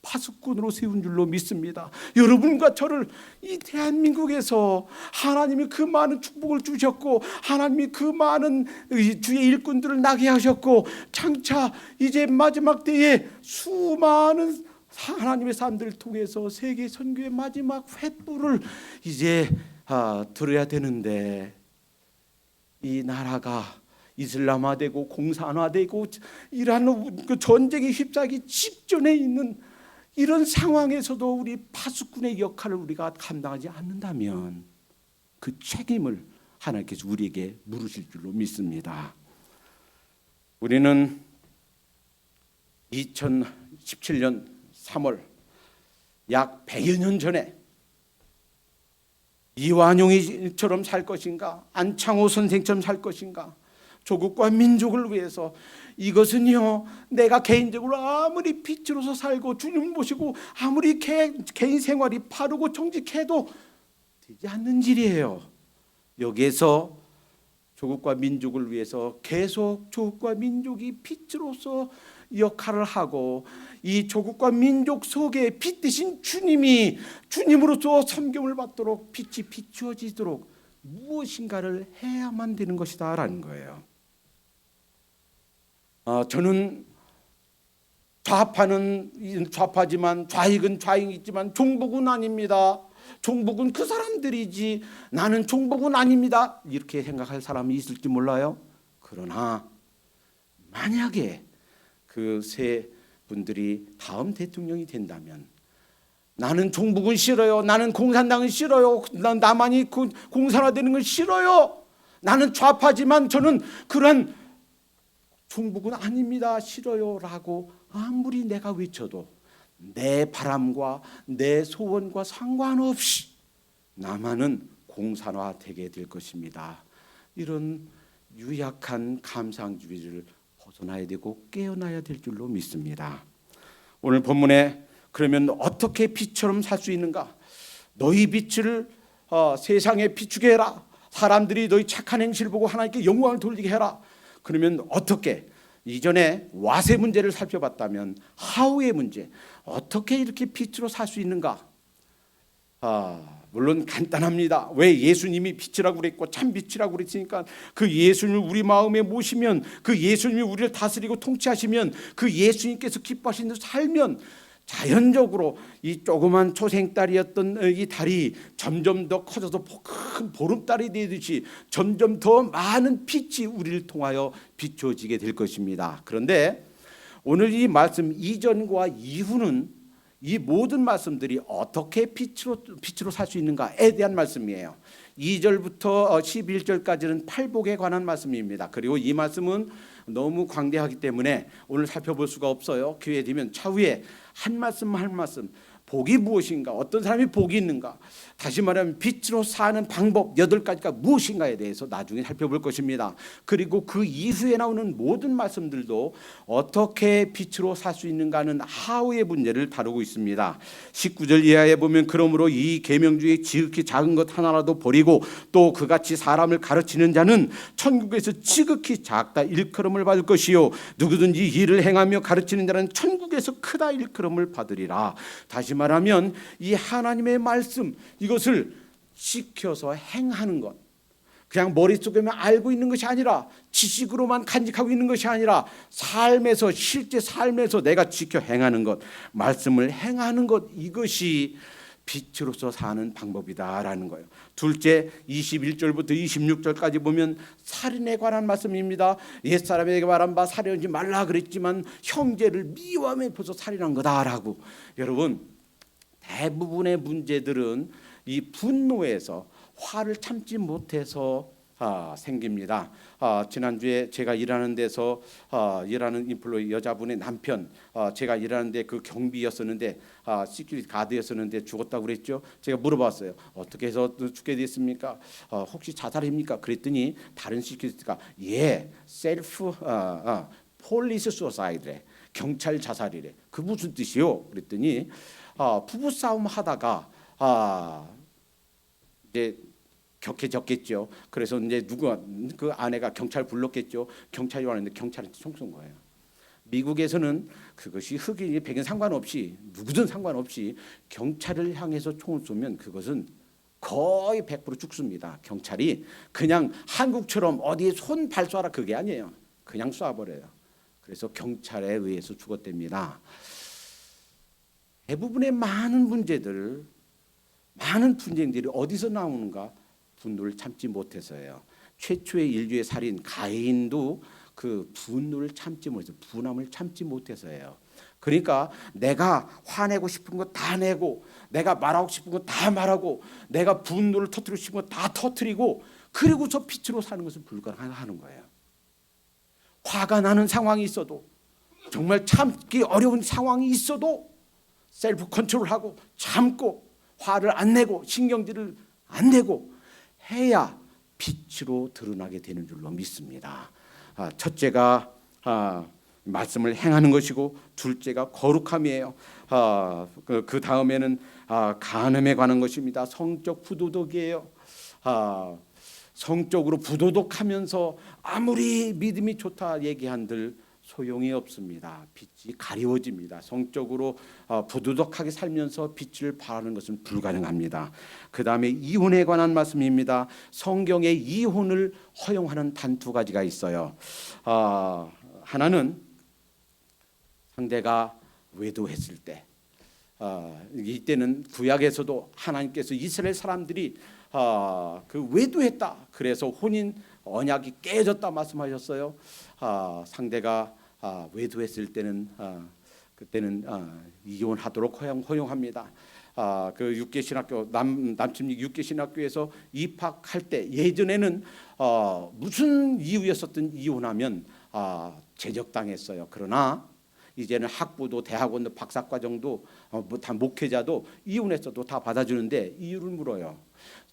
파수꾼으로 세운 줄로 믿습니다. 여러분과 저를 이 대한민국에서 하나님이 그 많은 축복을 주셨고, 하나님이 그 많은 주의 일꾼들을 나게 하셨고, 장차 이제 마지막 때에 수많은 하나님의 사람들을 통해서 세계 선교의 마지막 횃불을 이제 들어야 되는데, 이 나라가 이슬람화되고 공산화되고 이러한 그 전쟁에 휩싸기 직전에 있는 이런 상황에서도 우리 파수꾼의 역할을 우리가 감당하지 않는다면 그 책임을 하나님께서 우리에게 물으실 줄로 믿습니다. 우리는 2017년 3월 약 100여 년 전에 이완용이처럼 살 것인가, 안창호 선생처럼 살 것인가, 조국과 민족을 위해서, 이것은요 내가 개인적으로 아무리 빛으로서 살고 주님 모시고 아무리 개인 생활이 바르고 정직해도 되지 않는 일이에요. 여기에서 조국과 민족을 위해서 계속 조국과 민족이 빛으로서 역할을 하고, 이 조국과 민족 속에 빛 대신 주님이 주님으로서 섬김을 받도록 빛이 비추어지도록 무엇인가를 해야만 되는 것이다 라는 거예요. 저는 좌파지만 좌익은 좌익이지만 종북은 아닙니다. 종북은 그 사람들이지 나는 종북은 아닙니다. 이렇게 생각할 사람이 있을지 몰라요. 그러나 만약에 그 세 분들이 다음 대통령이 된다면, 나는 종북은 싫어요, 나는 공산당은 싫어요, 난 나만이 공산화되는 건 싫어요, 나는 좌파지만 저는 그런 종북은 아닙니다, 싫어요 라고 아무리 내가 외쳐도 내 바람과 내 소원과 상관없이 나만은 공산화되게 될 것입니다. 이런 유약한 감상주의를 벗어나야 되고 깨어나야 될 줄로 믿습니다. 오늘 본문에 그러면 어떻게 빛처럼 살 수 있는가? 너희 빛을 세상에 비추게 해라. 사람들이 너희 착한 행실을 보고 하나님께 영광을 돌리게 해라. 그러면 어떻게? 이전에 와세 문제를 살펴봤다면 하우의 문제, 어떻게 이렇게 빛으로 살 수 있는가? 물론 간단합니다. 왜 예수님이 빛이라고 그랬고 참 빛이라고 그랬으니까 그 예수님을 우리 마음에 모시면, 그 예수님이 우리를 다스리고 통치하시면, 그 예수님께서 기뻐하시는 대로 살면 자연적으로 이 조그만 초생달이었던 이 달이 점점 더 커져서 큰 보름달이 되듯이 점점 더 많은 빛이 우리를 통하여 비춰지게 될 것입니다. 그런데 오늘 이 말씀 이전과 이후는 이 모든 말씀들이 어떻게 빛으로 살 수 있는가에 대한 말씀이에요. 2절부터 11절까지는 팔복에 관한 말씀입니다. 그리고 이 말씀은 너무 광대하기 때문에 오늘 살펴볼 수가 없어요. 기회 되면 차후에 한 말씀 한 말씀, 복이 무엇인가, 어떤 사람이 복이 있는가, 다시 말하면 빛으로 사는 방법 8가지가 무엇인가에 대해서 나중에 살펴볼 것입니다. 그리고 그 이후에 나오는 모든 말씀들도 어떻게 빛으로 살 수 있는가는 하우의 문제를 다루고 있습니다. 19절 이하에 보면 그러므로 이 계명 중에 지극히 작은 것 하나라도 버리고 또 그같이 사람을 가르치는 자는 천국에서 지극히 작다 일컬음을 받을 것이요 누구든지 이를 행하며 가르치는 자는 천국에서 크다 일컬음을 받으리라. 다시 말하면 이 하나님의 말씀, 이것을 지켜서 행하는 것, 그냥 머릿속에만 알고 있는 것이 아니라, 지식으로만 간직하고 있는 것이 아니라 삶에서, 실제 삶에서 내가 지켜 행하는 것, 말씀을 행하는 것, 이것이 빛으로서 사는 방법이다라는 거예요. 둘째, 21절부터 26절까지 보면 살인에 관한 말씀입니다. 옛사람에게 말한 바 살인하지 말라 그랬지만 형제를 미워하며 벌써 살인한 거다라고. 여러분, 대부분의 문제들은 이 분노에서, 화를 참지 못해서 생깁니다. 지난주에 제가 일하는 데서 일하는 인플루이 여자분의 남편, 제가 일하는 데 그 경비였었는데 시큐리티 가드였었는데 죽었다고 그랬죠. 제가 물어봤어요. 어떻게 해서 죽게 됐습니까? 혹시 자살입니까? 그랬더니 다른 시큐리티가 셀프 폴리스 수사이드래, 경찰 자살이래. 그 무슨 뜻이요? 그랬더니 부부 싸움 하다가 이제 격해졌겠죠. 그래서 이제 누가 그 아내가 경찰 불렀겠죠. 경찰이 왔는데 경찰한테 총 쏜 거예요. 미국에서는 그것이 흑인이 백인 상관없이, 누구든 상관없이 경찰을 향해서 총을 쏘면 그것은 거의 100% 죽습니다. 경찰이 그냥 한국처럼 어디에 손 발 쏴라 그게 아니에요. 그냥 쏴버려요. 그래서 경찰에 의해서 죽었답니다. 대부분의 많은 문제들, 많은 분쟁들이 어디서 나오는가? 분노를 참지 못해서예요. 최초의 인류의 살인 가인도 그 분노를 참지 못해서, 분함을 참지 못해서예요. 그러니까 내가 화내고 싶은 거 다 내고, 내가 말하고 싶은 거 다 말하고, 내가 분노를 터뜨리고 싶은 거 다 터뜨리고, 그리고서 빛으로 사는 것은 불가능하는 거예요. 화가 나는 상황이 있어도, 정말 참기 어려운 상황이 있어도 셀프 컨트롤하고 참고 화를 안 내고 신경질을 안 내고 해야 빛으로 드러나게 되는 줄로 믿습니다. 첫째가 말씀을 행하는 것이고, 둘째가 거룩함이에요. 그 다음에는 간음에 관한 것입니다. 성적 부도덕이에요. 성적으로 부도덕하면서 아무리 믿음이 좋다 얘기한들 소용이 없습니다. 빛이 가리워집니다. 성적으로 부도덕하게 살면서 빛을 발하는 것은 불가능합니다. 그 다음에 이혼에 관한 말씀입니다. 성경에 이혼을 허용하는 단 2가지가 있어요. 하나는 상대가 외도했을 때, 이때는 구약에서도 하나님께서 이스라엘 사람들이 그 외도했다, 그래서 혼인 언약이 깨졌다 말씀하셨어요. 상대가 외도했을 때는 그때는 이혼하도록 허용합니다. 그 육계 신학교 남침lik 육계 신학교에서 입학할 때 예전에는 무슨 이유였었든 이혼하면 제적당했어요. 그러나 이제는 학부도 대학원도 박사과정도 다 목회자도 이혼했어도 다 받아주는데 이유를 물어요.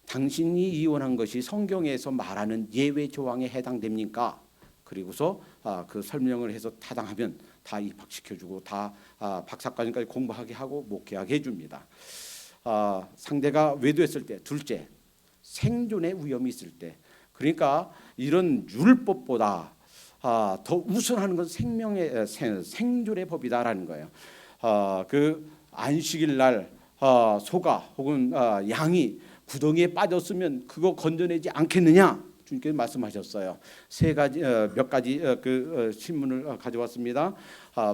당신이 이혼한 것이 성경에서 말하는 예외 조항에 해당됩니까? 그리고서 그 설명을 해서 타당하면 다 입학시켜주고 다 박사과정까지 공부하게 하고 목회하게 해줍니다. 상대가 외도했을 때, 둘째 생존의 위험이 있을 때, 그러니까 이런 율법보다 더 우선하는 것은 생존의 법이다라는 거예요. 그 안식일 날 소가 혹은 양이 구덩이에 빠졌으면 그거 건져내지 않겠느냐 주님께서 말씀하셨어요. 몇 가지 신문을 가져왔습니다.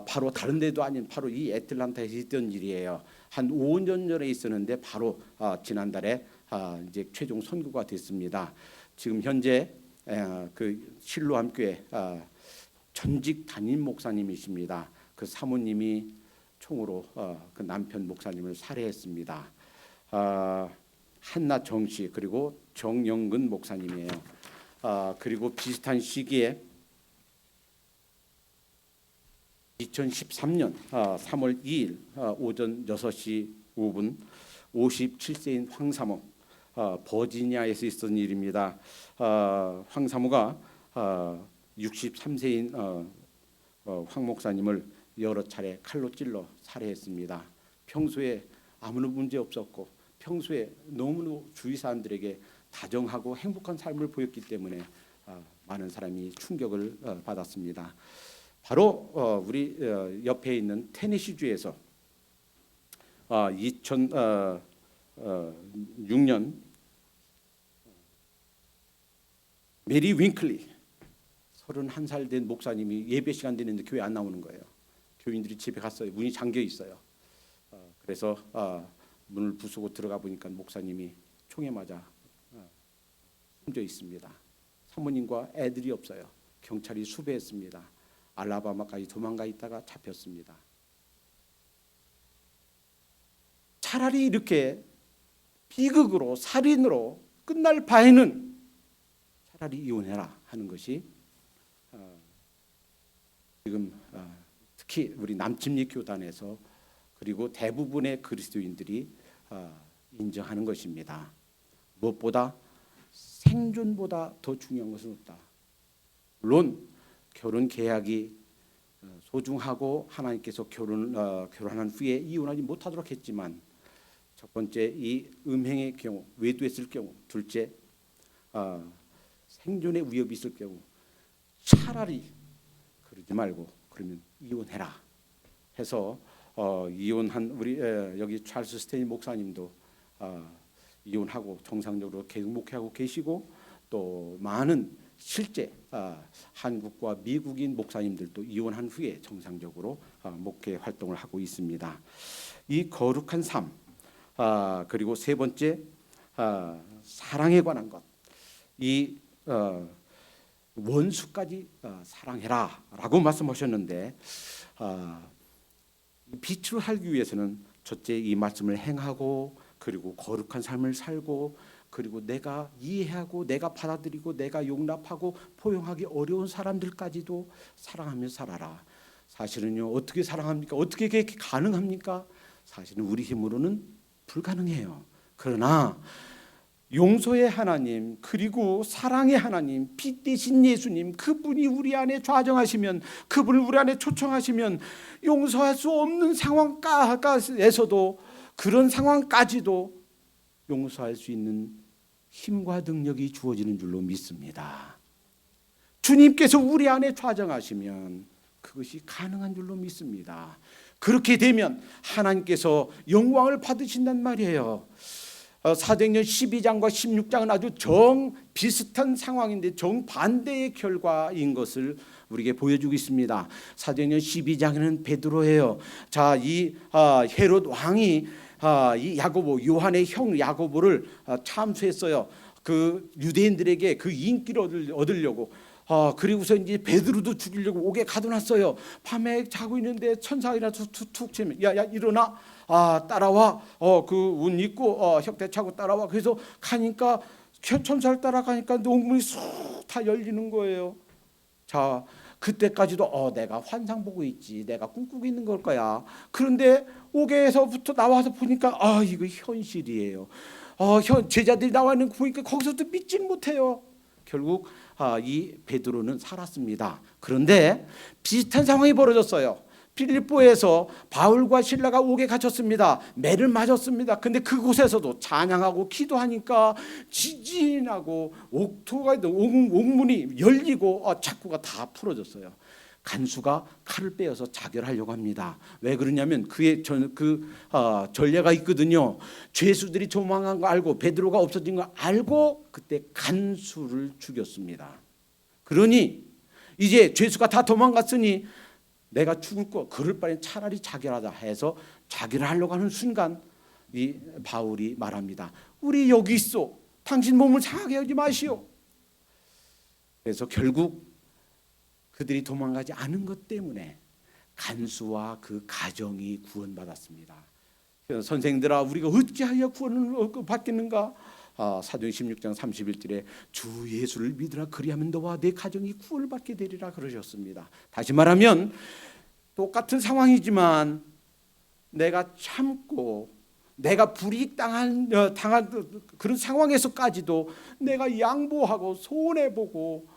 바로 다른 데도 아닌 바로 이 애틀란타에서 있던 일이에요. 한 5년 전에 있었는데 바로 지난달에 이제 최종 선고가 됐습니다. 지금 현재 그 실로암교회 전직 담임 목사님이십니다. 그 사모님이 총으로 그 남편 목사님을 살해했습니다. 한나 정씨 그리고 정영근 목사님이에요. 그리고 비슷한 시기에 2013년 3월 2일 오전 6시 5분 57세인 황사모 버지니아에서 있었던 일입니다. 황사모가 63세인 황 목사님을 여러 차례 칼로 찔러 살해했습니다. 평소에 아무런 문제 없었고 평소에 너무 주위 사람들에게 다정하고 행복한 삶을 보였기 때문에 많은 사람이 충격을 받았습니다. 바로 우리 옆에 있는 테네시주에서 2006년 메리 윙클리 31살 된 목사님이 예배 시간 되는데 교회 안 나오는 거예요. 교인들이 집에 갔어요. 문이 잠겨 있어요. 그래서 문을 부수고 들어가 보니까 목사님이 총에 맞아 숨져 있습니다. 사모님과 애들이 없어요. 경찰이 수배했습니다. 알라바마까지 도망가 있다가 잡혔습니다. 차라리 이렇게 비극으로 살인으로 끝날 바에는 차라리 이혼해라 하는 것이 지금 특히 우리 남침리 교단에서 그리고 대부분의 그리스도인들이 인정하는 것입니다. 무엇보다 생존보다 더 중요한 것은 없다. 물론 결혼 계약이 소중하고 하나님께서 결혼한 후에 이혼하지 못하도록 했지만 첫 번째 이 음행의 경우 외도했을 경우 둘째 생존의 위협이 있을 경우 차라리 그러지 말고 그러면 이혼해라 해서 이혼한 우리 여기 찰스 스테인 목사님도 이혼하고 정상적으로 계속 목회하고 계시고 또 많은 실제 한국과 미국인 목사님들도 이혼한 후에 정상적으로 목회 활동을 하고 있습니다. 이 거룩한 삶 그리고 세 번째 사랑에 관한 것, 이 원수까지 사랑해라라고 말씀하셨는데 빛을 살기 위해서는 첫째 이 말씀을 행하고 그리고 거룩한 삶을 살고 그리고 내가 이해하고 내가 받아들이고 내가 용납하고 포용하기 어려운 사람들까지도 사랑하며 살아라. 사실은요 어떻게 사랑합니까? 어떻게 그렇게 가능합니까? 사실은 우리 힘으로는 불가능해요. 그러나 용서의 하나님 그리고 사랑의 하나님 빛 대신 예수님 그분이 우리 안에 좌정하시면 그분을 우리 안에 초청하시면 용서할 수 없는 상황에서도 그런 상황까지도 용서할 수 있는 힘과 능력이 주어지는 줄로 믿습니다. 주님께서 우리 안에 좌정하시면 그것이 가능한 줄로 믿습니다. 그렇게 되면 하나님께서 영광을 받으신단 말이에요. 사도행전 12장과 16장은 아주 비슷한 상황인데 정반대의 결과인 것을 우리에게 보여주고 있습니다. 사도행전 12장에는 베드로예요. 자, 이 헤롯 왕이 이 야고보 요한의 형 야고보를 참수했어요. 그 유대인들에게 그 인기를 얻으려고. 그리고서 이제 베드로도 죽이려고 옥에 가둬놨어요. 밤에 자고 있는데 천사가 일어나서 툭 치면 야 일어나 따라와. 그 옷 입고 혁대 차고 따라와. 그래서 가니까 천사를 따라가니까 농문이 쑥 다 열리는 거예요. 자, 그때까지도 내가 환상 보고 있지, 내가 꿈꾸고 있는 걸 거야. 그런데 옥에서부터 나와서 보니까 이거 현실이에요. 제자들이 나와 있는 거 보니까 거기서도 믿지는 못해요. 결국 이 베드로는 살았습니다. 그런데 비슷한 상황이 벌어졌어요. 빌립보에서 바울과 실라가 옥에 갇혔습니다. 매를 맞았습니다. 근데 그곳에서도 찬양하고 기도하니까 지진이 나고 옥문이 열리고 착구가 다 풀어졌어요. 간수가 칼을 빼어서 자결하려고 합니다. 왜 그러냐면 그의 전례가 있거든요. 죄수들이 도망간 거 알고 베드로가 없어진 거 알고 그때 간수를 죽였습니다. 그러니 이제 죄수가 다 도망갔으니 내가 죽을 거 그럴 바엔 차라리 자결하자 해서 자결을 하려고 하는 순간 이 바울이 말합니다. 우리 여기 있어. 당신 몸을 상하게 하지 마시오. 그래서 결국 그들이 도망가지 않은 것 때문에 간수와 그 가정이 구원받았습니다. 선생들아 우리가 어찌하여 구원을 받겠는가? 사도행 16장 31절에 주 예수를 믿으라 그리하면 너와 내 가정이 구원을 받게 되리라 그러셨습니다. 다시 말하면 똑같은 상황이지만 내가 참고 내가 불이익당한 그런 상황에서까지도 내가 양보하고 손해보고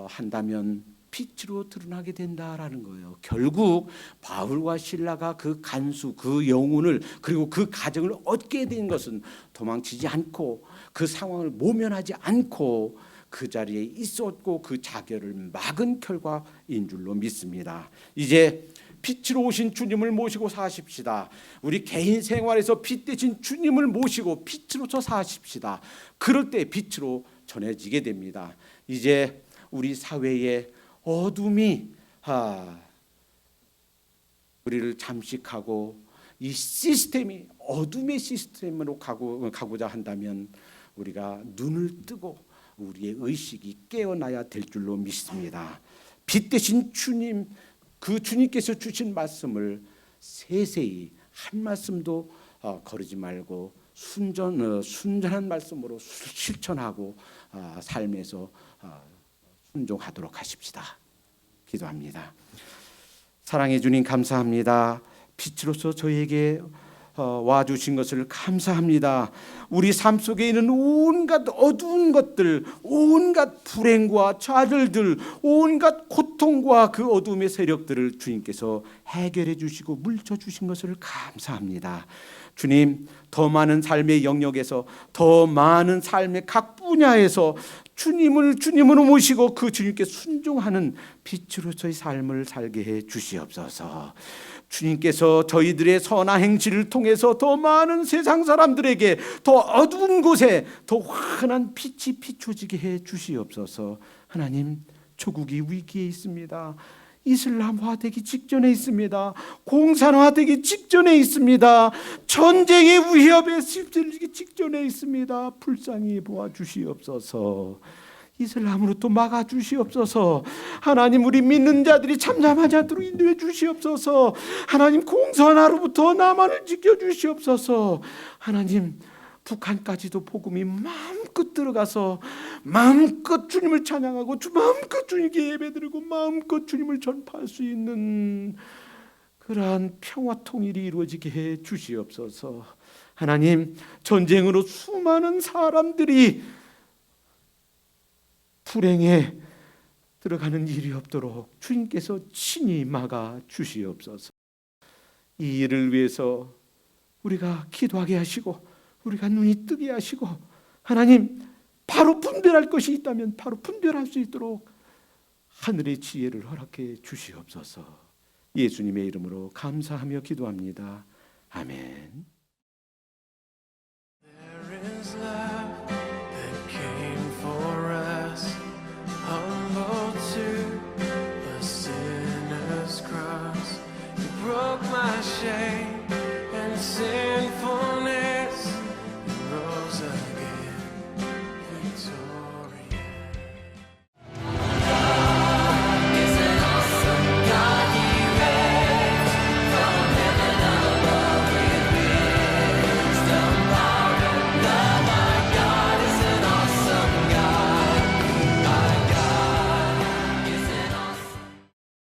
한다면 빛으로 드러나게 된다라는 거예요. 결국 바울과 실라가 그 간수, 그 영혼을 그리고 그 가정을 얻게 된 것은 도망치지 않고 그 상황을 모면하지 않고 그 자리에 있었고 그 자결을 막은 결과인 줄로 믿습니다. 이제 빛으로 오신 주님을 모시고 사십시다. 우리 개인 생활에서 빛 대신 주님을 모시고 빛으로서 사십시다. 그럴 때 빛으로 전해지게 됩니다. 이제 우리 사회에 어둠이 우리를 잠식하고 이 시스템이 어둠의 시스템으로 가고자 한다면 우리가 눈을 뜨고 우리의 의식이 깨어나야 될 줄로 믿습니다. 빛 대신 주님, 그 주님께서 주신 말씀을 세세히 한 말씀도 거르지 말고 순전한 말씀으로 실천하고 삶에서 순종하도록 하십시다. 기도합니다. 사랑해 주님 감사합니다. 빛으로서 저에게 와주신 것을 감사합니다. 우리 삶 속에 있는 온갖 어두운 것들, 온갖 불행과 좌절들, 온갖 고통과 그 어둠의 세력들을 주님께서 해결해 주시고 물쳐 주신 것을 감사합니다. 주님, 더 많은 삶의 영역에서 더 많은 삶의 각 분야에서 주님을 주님으로 모시고 그 주님께 순종하는 빛으로서의 삶을 살게 해 주시옵소서. 주님께서 저희들의 선한 행실을 통해서 더 많은 세상 사람들에게 더 어두운 곳에 더 환한 빛이 비춰지게 해 주시옵소서. 하나님, 조국이 위기에 있습니다. 이슬람화되기 직전에 있습니다. 공산화되기 직전에 있습니다. 전쟁의 위협에 시들기 직전에 있습니다. 불쌍히 보아 주시옵소서. 이슬람으로부터 막아 주시옵소서. 하나님, 우리 믿는 자들이 잠잠하지 않도록 인도해 주시옵소서. 하나님, 공산화로부터 남한을 지켜 주시옵소서. 하나님, 북한까지도 복음이 마음껏 들어가서 마음껏 주님을 찬양하고 마음껏 주님께 예배드리고 마음껏 주님을 전파할 수 있는 그러한 평화 통일이 이루어지게 해 주시옵소서. 하나님, 전쟁으로 수많은 사람들이 불행에 들어가는 일이 없도록 주님께서 친히 막아 주시옵소서. 이 일을 위해서 우리가 기도하게 하시고 우리가 눈이 뜨게 하시고 하나님, 바로 분별할 것이 있다면 바로 분별할 수 있도록 하늘의 지혜를 허락해 주시옵소서. 예수님의 이름으로 감사하며 기도합니다. 아멘. There is love that came for us, humble to a sinner's cross. You broke my shame.